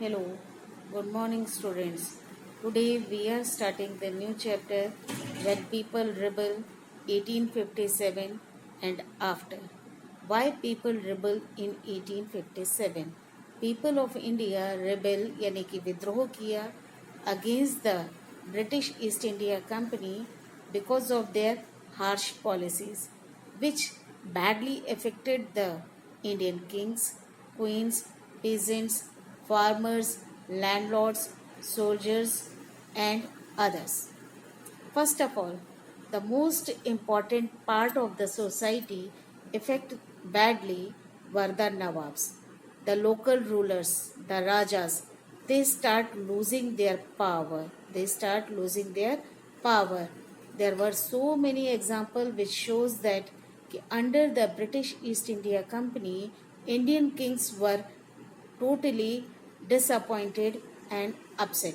Hello, good morning, students. Today we are starting the new chapter When People Rebel 1857 and After. Why people rebel in 1857? People of India rebel यानी कि विद्रोह किया against the British East India Company because of their harsh policies, which badly affected the Indian kings, queens, peasants, farmers, landlords, soldiers, and others. First of all, the most important part of the society affected badly were the Nawabs, the local rulers, the Rajas. They start losing their power. They start losing their power. There were so many examples which shows that under the British East India Company, Indian kings were totally disappointed and upset.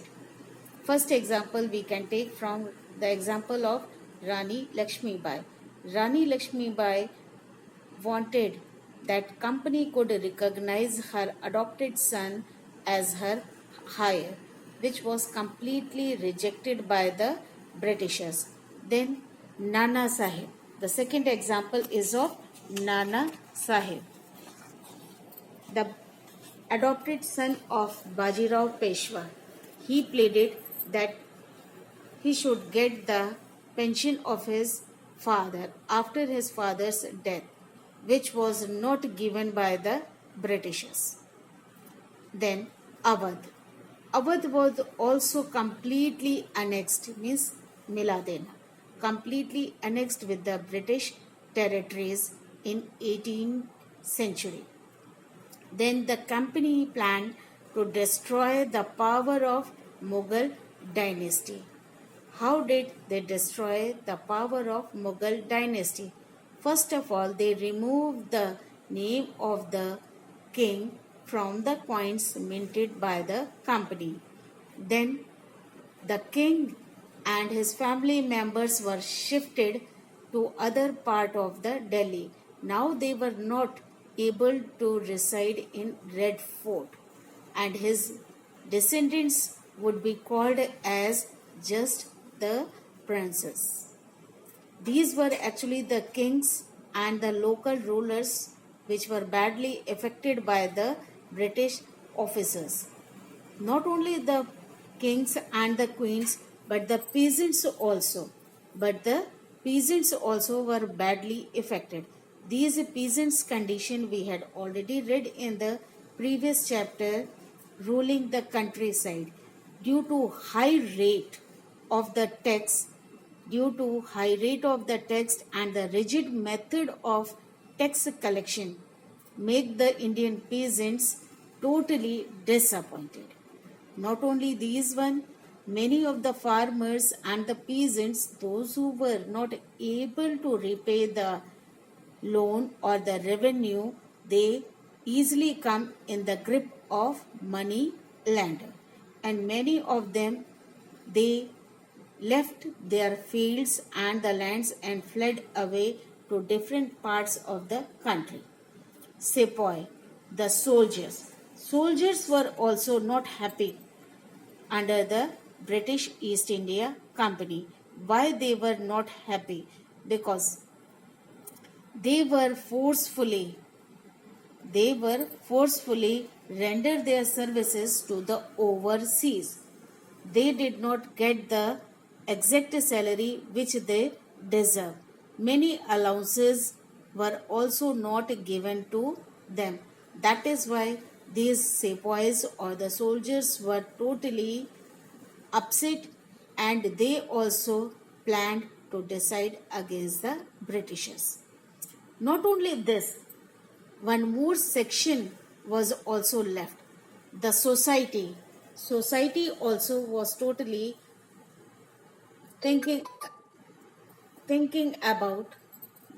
First example we can take from the example of Rani Lakshmi Bai. Rani Lakshmi Bai wanted that company could recognize her adopted son as her heir, which was completely rejected by the Britishers. Then Nana Sahib. The second example is of Nana Sahib, the adopted son of Bajirao Peshwa. He pleaded that he should get the pension of his father after his father's death, which was not given by the Britishers. Then Awadh. Awadh was also completely annexed, means Miladena, completely annexed with the British territories in 18th century. Then the company planned to destroy the power of Mughal dynasty. How did they destroy the power of Mughal dynasty? First of all, they removed the name of the king from the coins minted by the company. Then the king and his family members were shifted to other part of the Delhi. Now they were not able to reside in Red Fort, and his descendants would be called as just the princes. These were actually the kings and the local rulers which were badly affected by the British officers. Not only the kings and the queens, but the peasants also. But the peasants also were badly affected. These peasants' condition we had already read in the previous chapter, ruling the countryside. Due to high rate of the tax, due to high rate of the tax and the rigid method of tax collection, make the Indian peasants totally disappointed. Not only these one, many of the farmers and the peasants, those who were not able to repay the loan or the revenue, they easily come in the grip of money lender. And many of them, they left their fields and the lands and fled away to different parts of the country. Sepoy, the soldiers. Soldiers were also not happy under the British East India Company. Why they were not happy? Because they were forcefully rendered their services to the overseas. They did not get the exact salary which they deserve. Many allowances were also not given to them. That is why these sepoys or the soldiers were totally upset, and they also planned to decide against the Britishers. Not only this, one more section was also left. The society. Society also was totally thinking about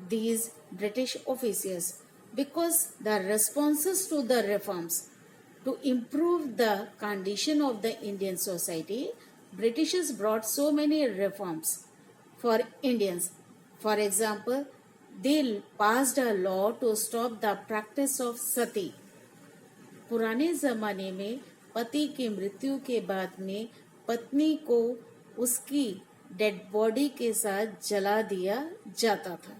these British officers, because the responses to the reforms to improve the condition of the Indian society, Britishers brought so many reforms for Indians. For example, they passed a law to stop the practice of sati. पुराने ज़माने में पति की मृत्यु के बाद में पत्नी को उसकी डेड बॉडी के साथ जला दिया जाता था.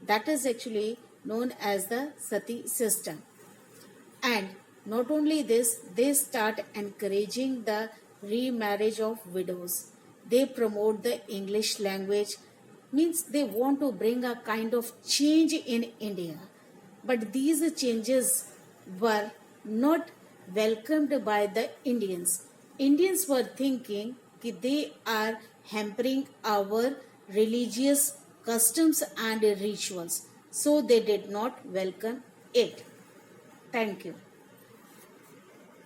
That is actually known as the sati system. And not only this, they start encouraging the remarriage of widows. They promote the English language, means they want to bring a kind of change in India. But these changes were not welcomed by the Indians. Indians were thinking that they are hampering our religious customs and rituals. So they did not welcome it. Thank you.